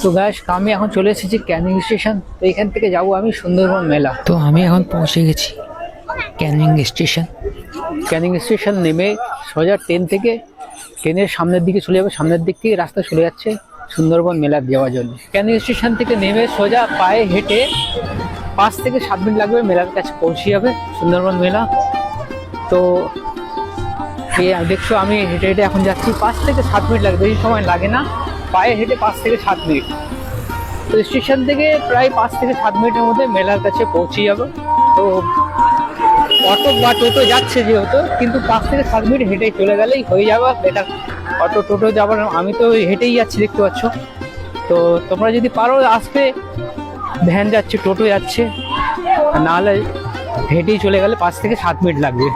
তো গাইস আমি এখন চলে এসেছি ক্যানিং স্টেশন। তো এখান থেকে যাব আমি সুন্দরবন মেলা। তো আমি এখন পৌঁছে গেছি ক্যানিং স্টেশন। ক্যানিং স্টেশন নেমে সোজা ট্রেনের সামনের দিকে চলে যাবে। সামনের দিক থেকে রাস্তা চলে যাচ্ছে সুন্দরবন মেলা যাওয়ার জন্য। ক্যানিং স্টেশন থেকে নেমে সোজা পায়ে হেঁটে 5 থেকে 7 মিনিট লাগবে, মেলার কাছে পৌঁছে যাবে সুন্দরবন মেলা। তো দেখছো আমি হেঁটে হেঁটে এখন যাচ্ছি, 5 থেকে 7 মিনিট লাগবে, বেশি সময় লাগে না, পায়ে হেঁটে 5 থেকে 7 মিনিট। তো স্টেশন থেকে প্রায় 5 থেকে 7 মিনিটের মধ্যে মেলার কাছে পৌঁছে যাবো। তো অটো বা টোটো যাচ্ছে যেহেতু, কিন্তু 5 থেকে 7 মিনিট হেঁটে চলে গেলেই হয়ে যাবে এটা। অটো টোটো যাবার, আমি তো হেঁটেই যাচ্ছি দেখতে পাচ্ছ। তো তোমরা যদি পারো আসবে, ভ্যান যাচ্ছে, টোটো যাচ্ছে, নাহলে হেঁটেই চলে গেলে 5 থেকে 7 মিনিট লাগবে।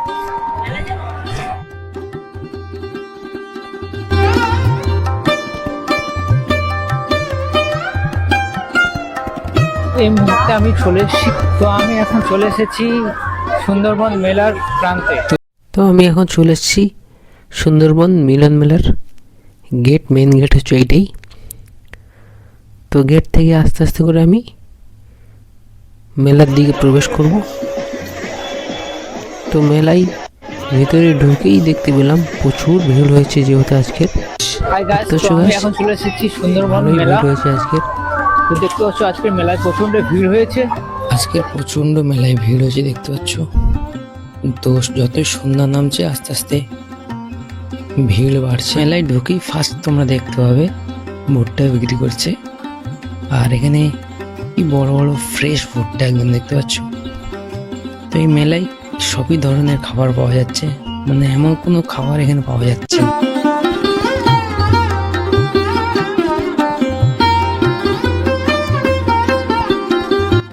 এই মুহূর্তে আমি চলে এসেছি। তো আমি এখন চলে এসেছি সুন্দরবন মেলার প্রান্তে। তো আমি এখন চলে এসেছি সুন্দরবন মিলন মেলার গেট, মেন গেট হচ্ছে এইটাই। তো গেট থেকে আস্তে আস্তে করে আমি মেলার দিকে প্রবেশ করব। তো মেলায় ভেতরে ঢুকেই দেখতে পেলাম প্রচুর ভিড় হয়েছে, যেহেতু আজকের আমি এখন চলে এসেছি সুন্দরবন মেলা হয়েছে আজকের। তো দেখতে পাচ্ছ আজকের মেলায় প্রচন্ড ভিড় হয়েছে। আজকে প্রচণ্ড মেলায় ভিড় হয়েছে দেখতে পাচ্ছ। তো যতই সন্ধ্যা নামছে আস্তে আস্তে ভিড় বাড়ছে। মেলায় ঢুকেই ফার্স্ট তোমরা দেখতে পাবে ভুট্টা বিক্রি করছে। আর এখানে কি বড় বড় ফ্রেশ ভুট্টা একদম দেখতে পাচ্ছ। তো এই মেলায় সবই ধরনের খাবার পাওয়া যাচ্ছে, মানে এমন কোনো খাবার এখানে পাওয়া যাচ্ছে না।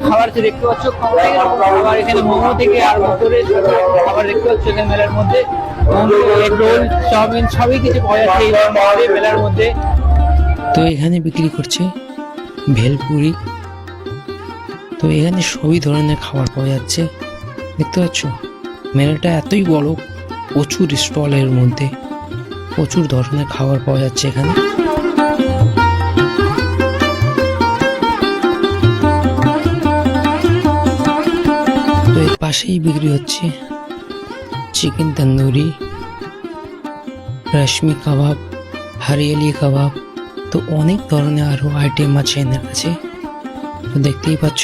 খাবার দেখতে পাচ্ছ, খাবার এখানে মোমো থেকে আরম্ভ করে খাবার দেখতে পাচ্ছ এখানে মেলার মধ্যে। এগ রোল, চাউমিন সবই কিছু পাওয়া যাচ্ছে এই মেলার মধ্যে। তো এখানে বিক্রি করছে ভেলপুরি। তো এখানে সবই ধরনের খাবার পাওয়া যাচ্ছে দেখতে পাচ্ছ। মেলাটা এতই বড়, প্রচুর স্টলের মধ্যে প্রচুর ধরনের খাবার পাওয়া যাচ্ছে এখানে। তো এর পাশেই বিক্রি হচ্ছে চিকেন তন্দুরি, রেশমি কাবাব, হরিয়ালি কাবাব। তো অনেক ধরনের আরো আইটেম আছে এনার কাছে। তো দেখতেই পাচ্ছ,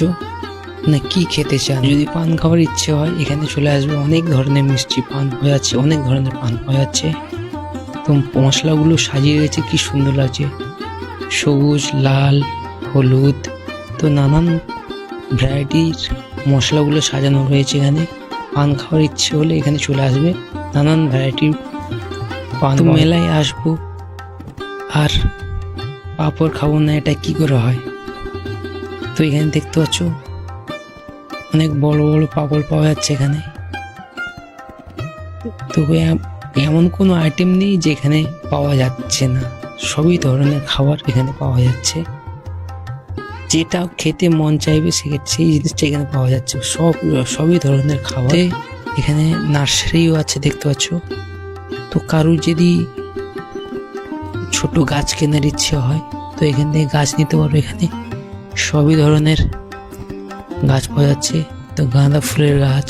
না কি খেতে চান, যদি পান খাওয়ার ইচ্ছে হয় এখানে চলে আসবে। অনেক ধরনের মিষ্টি পান পাওয়া যাচ্ছে, অনেক ধরনের পান পাওয়া যাচ্ছে। তো মশলাগুলো সাজিয়ে গেছে, কি সুন্দর লাগছে, সবুজ, লাল, হলুদ। তো নানান ভ্যারাইটির মশলাগুলো সাজানো রয়েছে এখানে। পান খাওয়ার ইচ্ছে হলে এখানে চলে আসবে, নানান ভ্যারাইটির পান। মেলায় আসবো আর পাঁপড় খাবো না, এটা কি করে হয়। তো এখানে দেখতে পাচ্ছ অনেক বড় বড় পাঁপড় পাওয়া যাচ্ছে এখানে। তো এমন কোনো আইটেম নেই যেখানে পাওয়া যাচ্ছে না, সবই ধরনের খাবার এখানে পাওয়া যাচ্ছে। যেটা খেতে মন চাইবে সেই জিনিসটা এখানে পাওয়া যাচ্ছে। সবই ধরনের খাবার। এখানে নার্সারিও আছে দেখতে পাচ্ছ। তো কারুর যদি ছোট গাছ কেনার ইচ্ছে হয় তো এখান থেকে গাছ নিতে পারো। এখানে সবই ধরনের গাছ পাওয়া যাচ্ছে। তো গাঁদা ফুলের গাছ,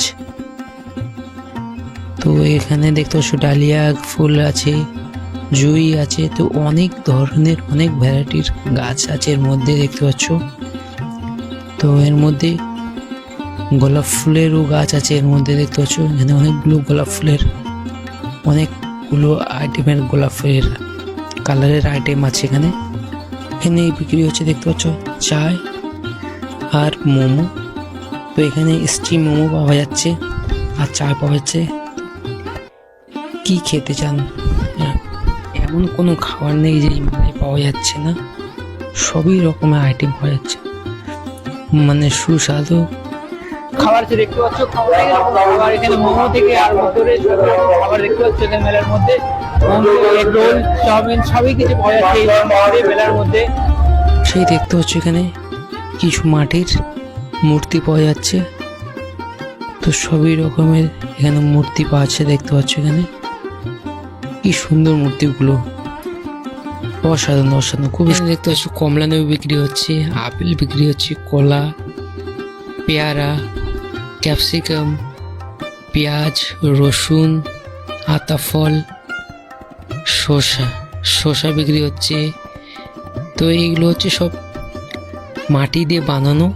তো এখানে দেখতে পাচ্ছ ডালিয়া ফুল আছে, জুঁই আছে। তো অনেক ধরনের অনেক ভ্যারাইটির গাছ আছে এর মধ্যে দেখতে পাচ্ছ। তো এর মধ্যে গোলাপ ফুলেরও গাছ আছে এর মধ্যে দেখতে পাচ্ছ। এখানে অনেকগুলো গোলাপ ফুলের, অনেকগুলো আইটেমের গোলাপ ফুলের কালারের আইটেম আছে এখানে। এখানে বিক্রি হচ্ছে দেখতে পাচ্ছ চায় আর মোমো। তো এখানে স্টিম মোমো পাওয়া যাচ্ছে আর চা পাওয়া যাচ্ছে। কি খেতে চান, এমন কোনো খাবার নেই যে মেলায় পাওয়া যাচ্ছে না, সবই রকমের আইটেম পাওয়া যাচ্ছে, মানে সুস্বাদু খাবার দেখতে পাচ্ছ। খাবার এখানে মোমো থেকে আরম্ভ করে খাবার দেখতে পাচ্ছ এখানে মেলার মধ্যে। এগ রোল, চাউমিন সবই কিছু পাওয়া যাচ্ছে এই মেলার মধ্যে। সেই দেখতে পাচ্ছ এখানে কিছু মাটির মূর্তি পাওয়া যাচ্ছে। তো সবই রকমের এখানে মূর্তি পাওয়া যাচ্ছে দেখতে পাচ্ছ। এখানে কি সুন্দর মূর্তিগুলো, অসাধারণ অসাধারণ খুবই দেখতে পাচ্ছ কমলা লেবু বিক্রি হচ্ছে, আপেল বিক্রি হচ্ছে, কলা, পেয়ারা, ক্যাপসিকাম, পেঁয়াজ, রসুন, আতা ফল, শসা বিক্রি হচ্ছে। তো এইগুলো হচ্ছে সব মাটি দিয়ে বানানো।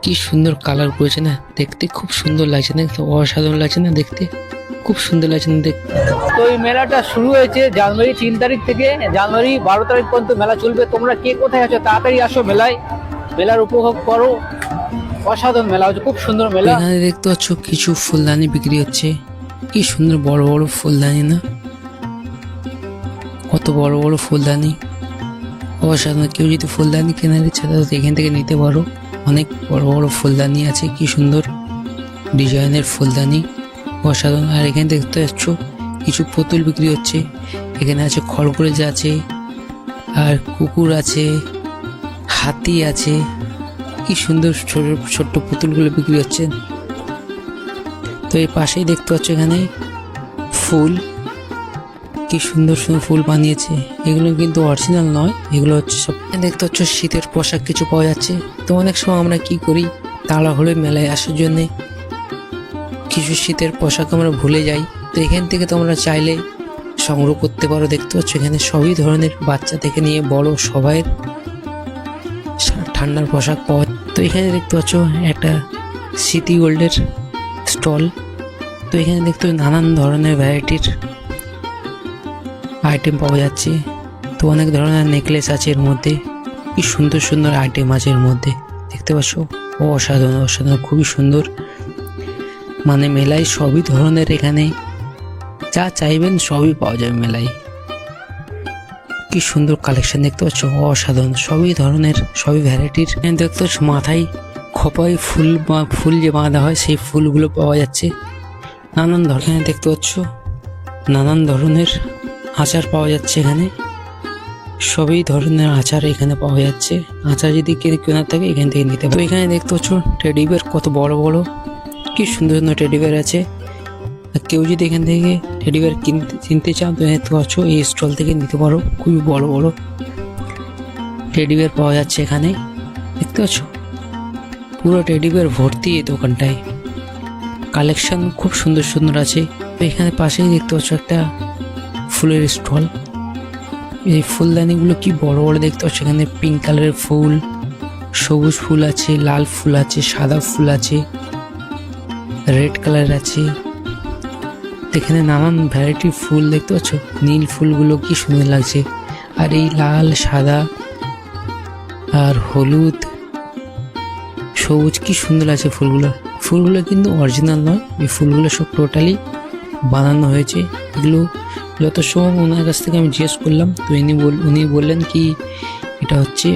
কি সুন্দর কালার করেছে না, দেখতে খুব সুন্দর লাগছে না, অসাধারণ লাগছে না দেখতে, খুব সুন্দর লাগছে না দেখতে। তো এই মেলাটা শুরু হয়েছে জানুয়ারি 3 তারিখ থেকে জানুয়ারি 12 তারিখ পর্যন্ত মেলা চলবে। তোমরা কে কোথায় আছো তাড়াতাড়ি আসো মেলায়, মেলার উপভোগ করো। অসাধারণ মেলা হচ্ছে, খুব সুন্দর মেলা। এখানে দেখতে পাচ্ছ কিছু ফুলদানি বিক্রি হচ্ছে, কি সুন্দর বড় বড় ফুলদানি না, কত বড় বড় ফুলদানি, অসাধারণ। কেউ যদি ফুলদানি কেনার ইচ্ছা থাকে এখান থেকে নিতে পারো, অনেক বড় বড় ফুলদানি আছে, কি সুন্দর ডিজাইনের ফুলদানি, অসাধারণ। আর এখানে দেখতে পাচ্ছ কিছু পুতুল বিক্রি হচ্ছে, এখানে আছে খরগোশ আছে, আর কুকুর আছে, হাতি আছে, কি সুন্দর ছোট ছোট্ট পুতুলগুলো বিক্রি হচ্ছে। তো এই পাশেই দেখতে পাচ্ছ এখানে ফুল, কি সুন্দর সুন্দর ফুল বানিয়েছে, এগুলো কিন্তু অরিজিনাল নয়, এগুলো হচ্ছে সব। দেখতে পাচ্ছ শীতের পোশাক কিছু পাওয়া যাচ্ছে। তো অনেক সময় আমরা কি করি, তাড়াহুড়ো মেলায় আসার জন্যে কিছু শীতের পোশাক আমরা ভুলে যাই। তো এখান থেকে তোমরা চাইলে সংগ্রহ করতে পারো। দেখতে পাচ্ছ এখানে সবই ধরনের বাচ্চা থেকে নিয়ে বড় সবাই ঠান্ডার পোশাক পাওয়া। তো এখানে দেখতে পাচ্ছ একটা সিটি গোল্ডের স্টল। তো এখানে দেখতে নানান ধরনের ভ্যারাইটির আইটেম পাওয়া যাচ্ছে। তো অনেক ধরনের নেকলেস আছে এর মধ্যে, কি সুন্দর সুন্দর আইটেম আছে এর মধ্যে, দেখতে পাচ্ছ অসাধারণ অসাধারণ, খুবই সুন্দর। মানে মেলায় সবই ধরনের, এখানে যা চাইবেন সবই পাওয়া যাবে মেলায়। কি সুন্দর কালেকশন দেখতে পাচ্ছ, অসাধারণ, সবই ধরনের সবই ভ্যারাইটির। এখানে দেখতে পাচ্ছ মাথায় খোপায় ফুল যে বাঁধা হয় সেই ফুলগুলো পাওয়া যাচ্ছে নানান ধরনের। দেখতে পাচ্ছ নানান ধরনের আচার পাওয়া যাচ্ছে এখানে, সবই ধরনের আচার এখানে পাওয়া যাচ্ছে। আচার যদি কেনার থাকে এখান থেকে নিতে পারো। এখানে দেখতে পাচ্ছ টেডি বিয়ার কত বড় বড়, কি সুন্দর সুন্দর টেডি বিয়ার আছে। কেউ যদি এখান থেকে টেডি বিয়ার কিনতে চাও তো দেখতে পাচ্ছ এই স্টল থেকে নিতে পারো, খুবই বড় বড় টেডি বিয়ার পাওয়া যাচ্ছে এখানে। দেখতে পাচ্ছ পুরো টেডি বিয়ার ভর্তি এই দোকানটায়, কালেকশন খুব সুন্দর সুন্দর আছে। তো এখানে পাশেই দেখতে পাচ্ছ একটা ফুলের স্টল। এই ফুলদানিগুলো কি বড় বড় দেখতে পাচ্ছ, এখানে পিঙ্ক কালারের ফুল, সবুজ ফুল আছে, লাল ফুল আছে, সাদা ফুল আছে, রেড কালার আছে। এখানে নানান ভ্যারাইটির ফুল দেখতে পাচ্ছ, নীল ফুলগুলো কি সুন্দর লাগছে। আর এই লাল, সাদা আর হলুদ, সবুজ, কি সুন্দর আছে ফুলগুলো। ফুলগুলো কিন্তু অরিজিনাল নয়, এই ফুলগুলো সব টোটালি বানানো হয়েছে। এগুলো যত সময় ওনার কাছ থেকে আমি জিজ্ঞেস করলাম, তো উনি বললেন কি এটা হচ্ছে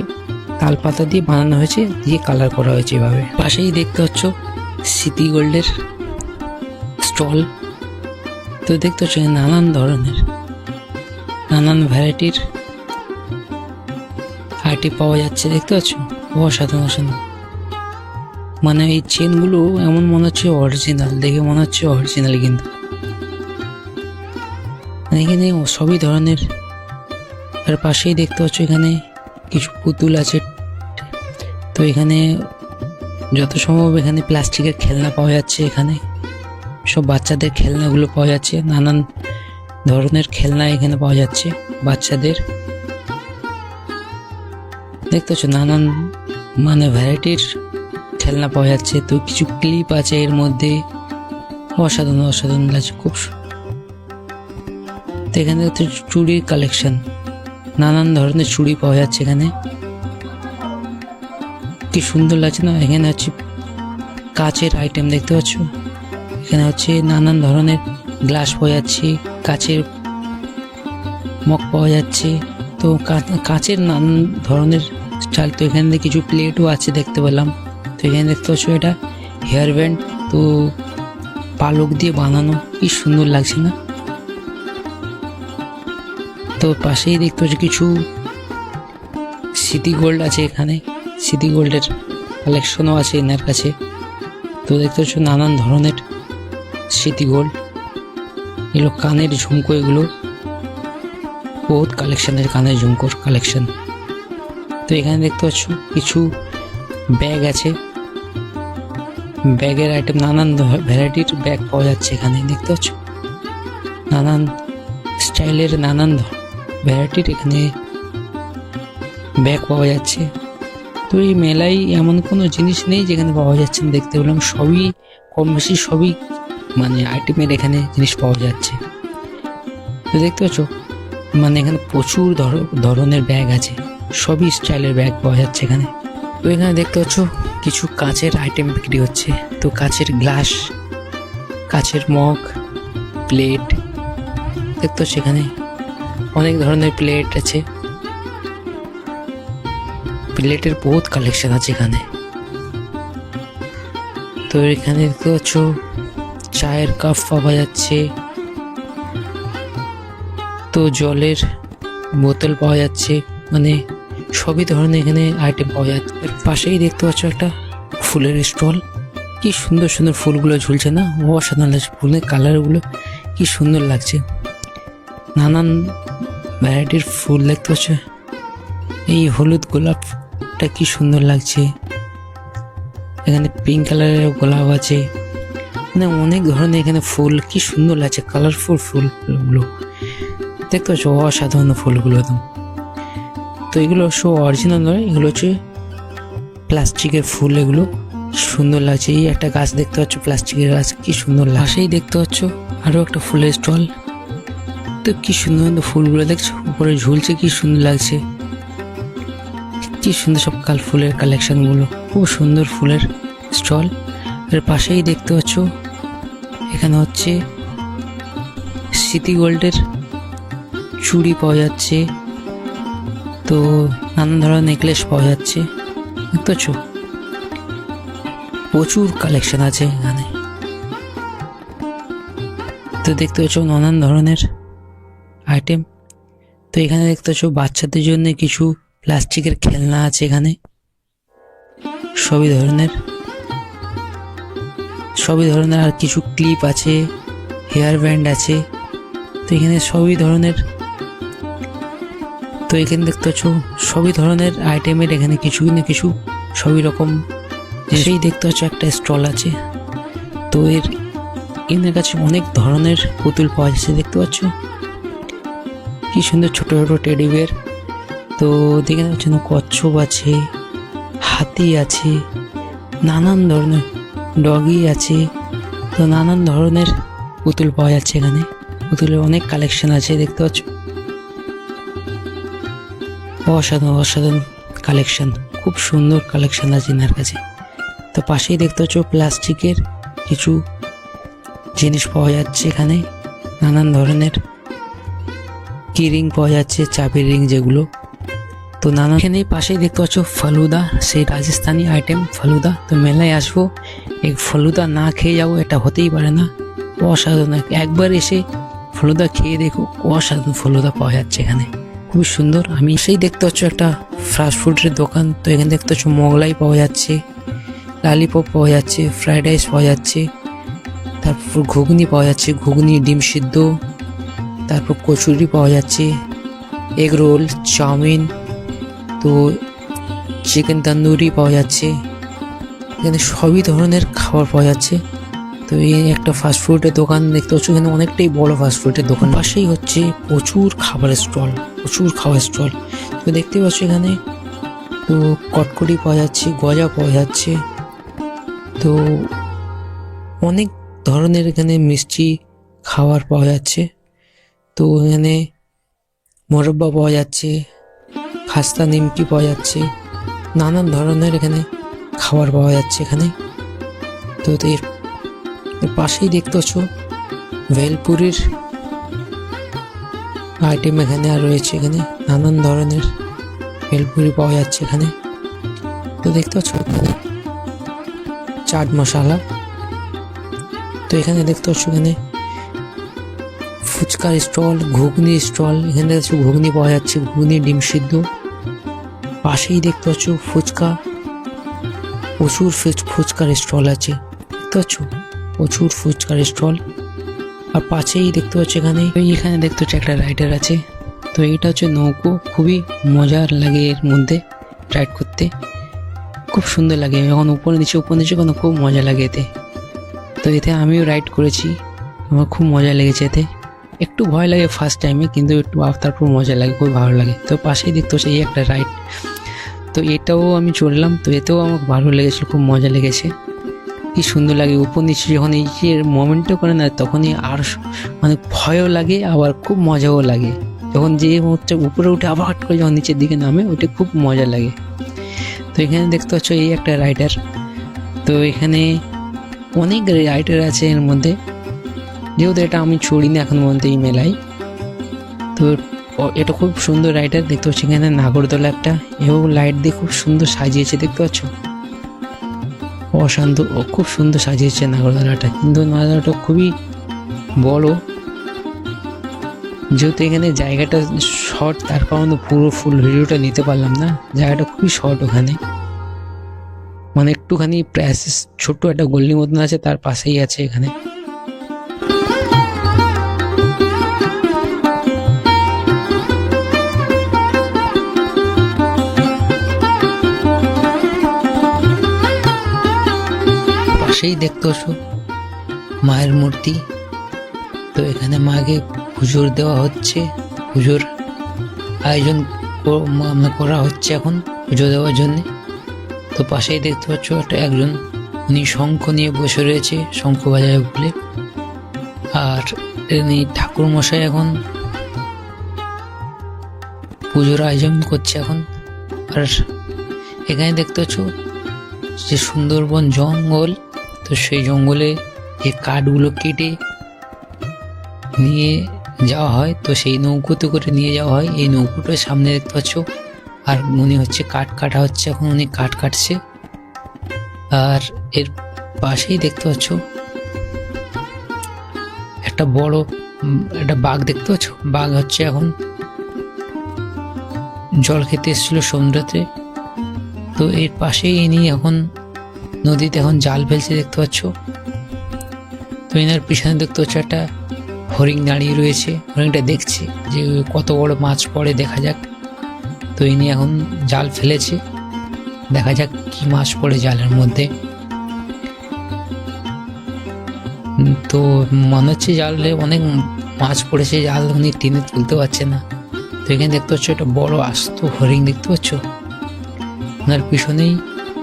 তাল পাতা দিয়ে বানানো হয়েছে, দিয়ে কালার করা হয়েছে এভাবে। পাশেই দেখতে পাচ্ছ সিটি গোল্ডের স্টল। তো দেখতে পাচ্ছ নানান ধরনের নানান ভ্যারাইটির আইটেম পাওয়া যাচ্ছে, দেখতে পাচ্ছ অসাধারণ অসাধারণ। মানে এই চেনগুলো এমন মনে হচ্ছে অরিজিনাল, দেখে মনে হচ্ছে অরিজিনাল, কিন্তু এখানে সবই ধরনের। আর পাশেই দেখতে পাচ্ছ এখানে কিছু পুতুল আছে। তো এখানে যত সম্ভব এখানে প্লাস্টিকের খেলনা পাওয়া যাচ্ছে, এখানে সব বাচ্চাদের খেলনাগুলো পাওয়া যাচ্ছে, নানান ধরনের খেলনা এখানে পাওয়া যাচ্ছে বাচ্চাদের। দেখতে পাচ্ছ নানান মানে ভ্যারাইটির খেলনা পাওয়া যাচ্ছে। তো কিছু ক্লিপ আছে এর মধ্যে, অসাধারণ অসাধারণ লাগছে খুব। তো এখানে হচ্ছে চুড়ির কালেকশন, নানান ধরনের চুড়ি পাওয়া যাচ্ছে এখানে, কি সুন্দর লাগছে না। এখানে হচ্ছে কাচের আইটেম দেখতে পাচ্ছ, এখানে হচ্ছে নানান ধরনের গ্লাস পাওয়া যাচ্ছে, কাচের মগ পাওয়া যাচ্ছে। তো কাচের নানান ধরনের স্টাইল। তো এখানে কিছু প্লেটও আছে দেখতে পেলাম। তো এখানে দেখতে পাচ্ছ এটা হেয়ার ব্যান্ড, তো পালক দিয়ে বানানো, কি সুন্দর লাগছে না। তো পাশেই দেখতে পাচ্ছি কিছু সিটি গোল্ড আছে, এখানে সিটি গোল্ডের কালেকশনও আছে এনার কাছে। তো দেখতে পাচ্ছ নানান ধরনের সিটি গোল্ড, এগুলো কানের ঝুমকো, এগুলো বহুত কালেকশনের কানের ঝুমকোর কালেকশন। তো এখানে দেখতে পাচ্ছ কিছু ব্যাগ আছে, ব্যাগের আইটেম নানান ভ্যারাইটির ব্যাগ পাওয়া যাচ্ছে এখানে। দেখতে পাচ্ছ নানান স্টাইলের নানান ভ্যারাইটির এখানে ব্যাগ পাওয়া যাচ্ছে। তো এই মেলায় এমন কোনো জিনিস নেই যেখানে পাওয়া যাচ্ছে না, দেখতে পেলাম সবই কম বেশি সবই মানে আইটেমের এখানে জিনিস পাওয়া যাচ্ছে। তো দেখতে পাচ্ছ মানে এখানে প্রচুর ধরনের ব্যাগ আছে, সবই স্টাইলের ব্যাগ পাওয়া যাচ্ছে এখানে। তো এখানে দেখতে পাচ্ছ কিছু কাচের আইটেম বিক্রি হচ্ছে। তো কাচের গ্লাস, কাচের মগ, প্লেট দেখতে পাচ্ছ এখানে অনেক ধরনের প্লেট আছে, প্লেটের বহুত কালেকশন আছে এখানে। তো এখানে দেখতে পাচ্ছ চায়ের কাপ পাওয়া যাচ্ছে, তো জলের বোতল পাওয়া যাচ্ছে, মানে সবই ধরনের এখানে আইটেম পাওয়া যাচ্ছে। এর পাশেই দেখতে পাচ্ছ একটা ফুলের স্টল, কি সুন্দর সুন্দর ফুলগুলো ঝুলছে না, অসাধারণ লাগছে, ফুলের কালারগুলো কি সুন্দর লাগছে, নানান ভ্যারাইটির ফুল দেখতে পাচ্ছ। এই হলুদ গোলাপটা কি সুন্দর লাগছে, এখানে পিঙ্ক কালারের গোলাপ আছে, মানে অনেক ধরনের এখানে ফুল কি সুন্দর লাগছে, কালারফুল ফুলগুলো দেখতে পাচ্ছ, অসাধারণ ফুলগুলো একদম। তো এগুলো অরিজিনাল নয়, এগুলো হচ্ছে প্লাস্টিকের ফুল, এগুলো সুন্দর লাগছে। এই একটা গাছ দেখতে পাচ্ছ, প্লাস্টিকের গাছ কি সুন্দর লাগছে। সেই দেখতে পাচ্ছ আরো একটা ফুলের স্টল, তো কি সুন্দর সুন্দর ফুলগুলো দেখছো উপরে ঝুলছে, কি সুন্দর লাগছে, কি সুন্দর সব ফুলের কালেকশন গুলো, খুব সুন্দর ফুলের স্টল। এর পাশেই দেখতে পাচ্ছ এখানে হচ্ছে সিটি গোল্ডের চুড়ি পাওয়া যাচ্ছে, তো নানান ধরনের নেকলেস পাওয়া যাচ্ছে, দেখতে পাচ্ছ প্রচুর কালেকশন আছে এখানে। তো দেখতে পাচ্ছ নানান ধরনের আইটেম। তো এখানে দেখতে পাচ্ছ বাচ্চাদের জন্য কিছু প্লাস্টিকের খেলনা আছে এখানে, সবই ধরনের আর কিছু ক্লিপ আছে, হেয়ার ব্যান্ড আছে, তো এখানে সবই ধরনের। তো এখানে দেখতে পাচ্ছ সবই ধরনের আইটেমের এখানে কিছু না কিছু সবই রকম। সেই দেখতে পাচ্ছ একটা স্টল আছে, তো এর কাছে অনেক ধরনের পুতুল পাওয়া যাচ্ছে, দেখতে পাচ্ছ কি সুন্দর ছোট ছোট টেডি বিয়ার। তো দেখে পাচ্ছ না কচ্ছপ আছে, হাতি আছে, নানান ধরনের ডগি আছে, তো নানান ধরনের পুতুল পাওয়া যাচ্ছে এখানে, পুতুলের অনেক কালেকশন আছে, দেখতে পাচ্ছ অসাধারণ কালেকশন, খুব সুন্দর কালেকশন আছে এনার কাছে। তো পাশেই দেখতে পাচ্ছ প্লাস্টিকের কিছু জিনিস পাওয়া যাচ্ছে এখানে, নানান ধরনের কি রিং পাওয়া যাচ্ছে, চাবির রিং যেগুলো। তো নানা এখানে পাশেই দেখতে পাচ্ছ ফালুদা, সেই রাজস্থানি আইটেম ফালুদা। তো মেলায় আসবো এই ফালুদা না খেয়ে যাবো, এটা হতেই পারে না, অসাধারণ। একবার এসে ফালুদা খেয়ে দেখো, অসাধারণ ফালুদা পাওয়া যাচ্ছে এখানে, খুব সুন্দর। আমি সেই দেখতে পাচ্ছ একটা ফাস্ট ফুডের দোকান, তো এখানে দেখতে পাচ্ছ মোগলাই পাওয়া যাচ্ছে, লালিপপ পাওয়া যাচ্ছে, ফ্রাইড রাইস পাওয়া যাচ্ছে, তারপর ঘুগনি পাওয়া যাচ্ছে, ঘুগনি ডিম সিদ্ধ, তারপর কচুরি পাওয়া যাচ্ছে, এগ রোল, চাউমিন, তো চিকেন তন্দুরি পাওয়া যাচ্ছে, এখানে সবই ধরনের খাবার পাওয়া যাচ্ছে। তো এই একটা ফাস্টফুডের দোকান দেখতে পাচ্ছ, এখানে অনেকটাই বড় ফাস্টফুডের দোকান, পাশেই হচ্ছে প্রচুর খাবারের স্টল। তো দেখতে পাচ্ছ এখানে তো কটকটি পাওয়া যাচ্ছে, গজা পাওয়া যাচ্ছে, তো অনেক ধরনের এখানে মিষ্টি খাবার পাওয়া যাচ্ছে। তো এখানে মোরব্বা পাওয়া যাচ্ছে, খাস্তা নিমকি পাওয়া যাচ্ছে, নানান ধরনের এখানে খাবার পাওয়া যাচ্ছে এখানে। তো এর পাশেই দেখতে পাচ্ছ ভেলপুরির আইটেম এখানে আর রয়েছে, এখানে নানান ধরনের ভেলপুরি পাওয়া যাচ্ছে এখানে। তো দেখতে পাচ্ছ চাট মশলা। তো এখানে দেখতে পাচ্ছ এখানে ফুচকার স্টল, ঘুগনি স্টল, এখানে ঘুগনি পাওয়া যাচ্ছে, ঘুগনি ডিম সিদ্ধ। পাশেই দেখতে পাচ্ছ ফুচকা, প্রচুর ফুচকার স্টল আছে, দেখতে পাচ্ছ প্রচুর ফুচকার স্টল। আর পাশেই দেখতে পাচ্ছ এখানে দেখতে পাচ্ছ একটা রাইডার আছে, তো তো এটা হচ্ছে নৌকো, খুবই মজার লাগে এর মধ্যে রাইড করতে, খুব সুন্দর লাগে। যখন উপরে নিচে কোনো খুব মজা লাগে এতে। তো এতে আমিও রাইড করেছি, আমার খুব মজা লেগেছে এতে। একটু ভয় লাগে ফার্স্ট টাইমে, কিন্তু একটু তারপর মজা লাগে, খুব ভালো লাগে। তো পাশেই দেখতে হচ্ছে এই একটা রাইড, তো এটাও আমি চললাম। তো এতেও আমার ভালো লেগেছিল, খুব মজা লেগেছে। কি সুন্দর লাগে উপর নিচে যখন এই যে মোমেন্টটা করে না, তখনই আর মানে ভয়ও লাগে, আবার খুব মজাও লাগে। যখন যে মুহূর্তে উপরে উঠে আবার হট করে যখন নিচের দিকে নামে, ওইটা খুব মজা লাগে। তো এখানে দেখতে পাচ্ছ এই একটা রাইডার। তো এখানে অনেক রাইডার আছে এর মধ্যে, যেহেতু এটা আমি চড়িনি এখন পর্যন্ত এই মেলায়। তো এটা খুব সুন্দর রাইডার দেখতে পাচ্ছি। এখানে নাগরদোলা একটা, এবং লাইট দিয়ে খুব সুন্দর সাজিয়েছে, দেখতে পাচ্ছ অশান্ত, খুব সুন্দর সাজিয়েছে নাগরদোলাটা। কিন্তু নাগরদোলাটা খুবই বড়, যেহেতু এখানে জায়গাটা শর্ট, তার কারণে পুরো ফুল ভিডিওটা নিতে পারলাম না। জায়গাটা খুবই শর্ট, ওখানে মানে একটুখানি প্রায় ছোট্ট একটা গল্লি মতন আছে, তার পাশেই আছে এখানে। পাশেই দেখতে পাচ্ছো মায়ের মূর্তি। তো এখানে মাকে পুজোর দেওয়া হচ্ছে, পুজোর আয়োজন করা হচ্ছে এখন পুজো দেওয়ার জন্যে। তো পাশেই দেখতে পাচ্ছ একজন, উনি শঙ্খ নিয়ে বসে রয়েছে, শঙ্খ বাজায় বলে। আর উনি ঠাকুর মশাই এখন পুজোর আয়োজন করছে এখন। আর এখানে দেখতে পাচ্ছ যে সুন্দরবন জঙ্গল, তো সেই জঙ্গলে যে কাঠগুলো কেটে নিয়ে যাওয়া হয়, তো সেই নৌকোতে করে নিয়ে যাওয়া হয়। এই নৌকোটার সামনে দেখতে পাচ্ছ, আর উনি হচ্ছে কাঠ কাটা হচ্ছে, এখন উনি কাঠ কাটছে। আর এর পাশেই দেখতে পাচ্ছ একটা বড় একটা বাঘ দেখতে পাচ্ছ। বাঘ হচ্ছে এখন জল খেতে এসেছিল সমুদ্রতে। তো এর পাশেই ইনি এখন নদীতে এখন জাল ফেলছে, দেখতে পাচ্ছ। তো এনার পিছনে দেখতে পাচ্ছ একটা হরিণ দাঁড়িয়ে রয়েছে, হরিণটা দেখছে যে কত বড় মাছ পড়ে, দেখা যাক। তো ইনি এখন জাল ফেলেছে, দেখা যাক কি মাছ পড়ে জালের মধ্যে। তো মনে হচ্ছে জালে অনেক মাছ পড়েছে, জাল উনি টেনে তুলতে পারছে না। তো এখানে দেখতে পাচ্ছ একটা বড় আস্ত হরিণ, দেখতে পাচ্ছ ওনার পিছনেই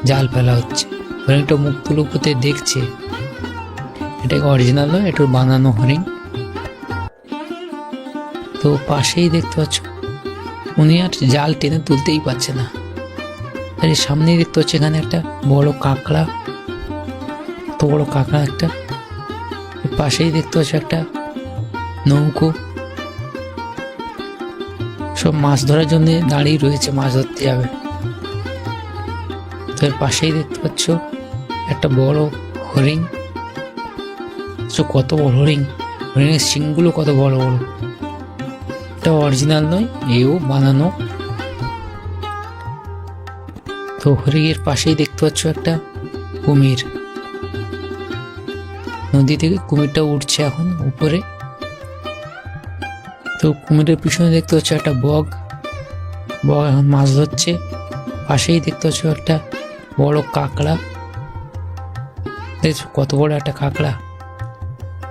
জাল ফেলা হচ্ছে। হরিণটা মুখ তুলে উপরে দেখছে, এটা অরিজিনাল নয়, এটা বানানো হরিণ। তো পাশেই দেখতে পাচ্ছ উনি আর জাল টেনে তুলতেই পারছে না। আর এর সামনেই দেখতে পাচ্ছি এখানে একটা বড় কাঁকড়া, এত বড় কাঁকড়া একটা। পাশেই দেখতে পাচ্ছ একটা নৌকো, সব মাছ ধরার জন্য দাঁড়িয়ে রয়েছে, মাছ ধরতে যাবে। তো এর পাশেই দেখতে পাচ্ছ একটা বড় হরিণ, কত বড় হরিণ, হরিণের শিংগুলো কত বড় বড়। এটা অরিজিনাল নয়, এও বানানো। তো হরিণের পাশেই দেখতে পাচ্ছ একটা কুমির, নদী থেকে কুমিরটা উঠছে এখন উপরে। তো কুমিরের পিছনে দেখতে পাচ্ছ একটা বগ, বগ এখন মাছ ধরছে। পাশেই দেখতে পাচ্ছ একটা বড় কাঁকড়া, দেখছো কত বড় একটা কাঁকড়া।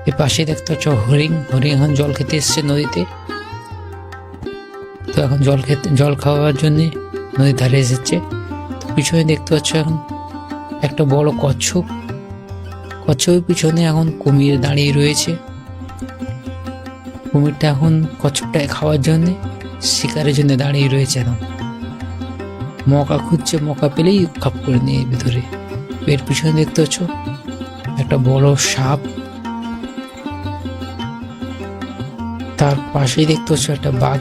এর পাশে দেখতে পাচ্ছ হরিণ, হরিণ এখন জল খেতে এসছে নদীতে। তো এখন জল খাওয়ার জন্য নদীর ধারে এসেছে। তো পিছনে দেখতে পাচ্ছ এখন একটা বড় কচ্ছপ, কচ্ছপের পিছনে এখন কুমির দাঁড়িয়ে রয়েছে। কুমিরটা এখন কচ্ছপটাকে খাওয়ার জন্য, শিকারের জন্য দাঁড়িয়ে রয়েছে। এখন মকা খুঁজছে, মকা পেলেই খাপ করে নিয়ে ভিতরে। এর পিছনে দেখতে পাচ্ছ একটা বড় সাপ, তার পাশেই দেখতে পাচ্ছ একটা বাঘ,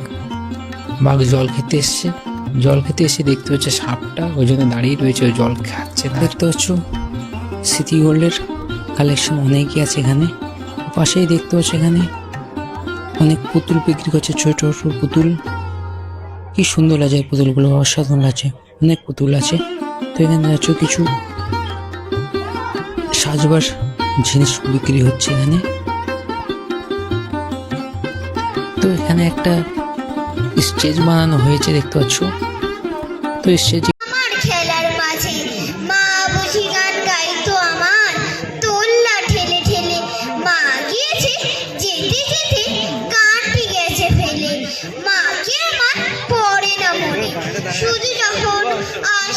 বাঘ জল খেতে এসছে। জল খেতে এসে দেখতে পাচ্ছে সাপটা ওই জন্য দাঁড়িয়ে রয়েছে, ওই জল খাচ্ছে না। দেখতে পাচ্ছ সিটি গোল্ডের কালেকশন অনেকই আছে এখানে। পাশেই দেখতে পাচ্ছ এখানে অনেক পুতুল বিক্রি করছে, ছোট ছোট পুতুল। কি সুন্দর লাগে পুতুলগুলো, অসাধারণ লাগছে, অনেক পুতুল আছে। তো এখানে যাচ্ছ কিছু সাজবার জিনিস বিক্রি হচ্ছে এখানে। তো এখানে একটা স্টেজ বানানো হয়েছে দেখতে পাচ্ছ। তো স্টেজে আমার খেলার মাঝে মা বুঝি গান গাইতো আমার তোল্লা ঠেলে ঠেলে মা গিয়েছে যেতে যেতে কানটি গেছে ফেলে মাকে আমার পড়ে না মনে শুধু যখন আস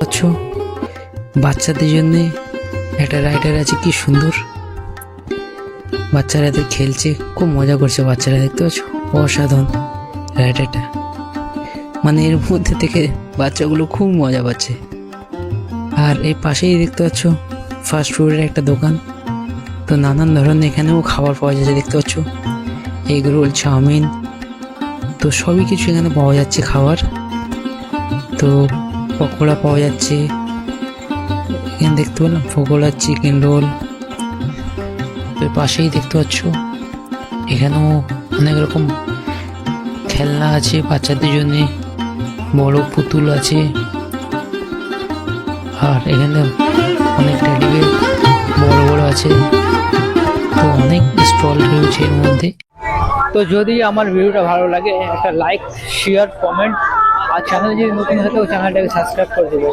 পাচ্ছ বাচ্চাদের জন্য একটা রাইডার আছে, কি সুন্দর। বাচ্চারা তো খেলছে, খুব মজা করছে বাচ্চারা, দেখতে পাচ্ছ অসাধারণ রাইডারটা। মানে এর মধ্যে থেকে বাচ্চাগুলো খুব মজা পাচ্ছে। আর এই পাশেই দেখতে পাচ্ছ ফাস্ট ফুডের একটা দোকান। তো নানান ধরনের এখানেও খাবার পাওয়া যাচ্ছে দেখতে পাচ্ছ, এগ রোল, চাউমিন, তো সবই কিছু এখানে পাওয়া যাচ্ছে খাবার। তো পকোড়া পাওয়া যাচ্ছে এখানে দেখতে পেলাম, পকোড়া, চিকেন রোল। তো পাশেই দেখতে পাচ্ছ এখানেও অনেক রকম খেলনা আছে বাচ্চাদের জন্য, বড় পুতুল আছে। আর এখানে অনেক টেডি বিয়ার বড় বড় আছে। তো অনেক স্টল রয়েছে এর মধ্যে। তো যদি আমার ভিডিওটা ভালো লাগে একটা লাইক, শেয়ার, কমেন্ট, আর চ্যানেল যদি নতুন হয় তো চ্যানেলটাকে সাবস্ক্রাইব করে দেবে।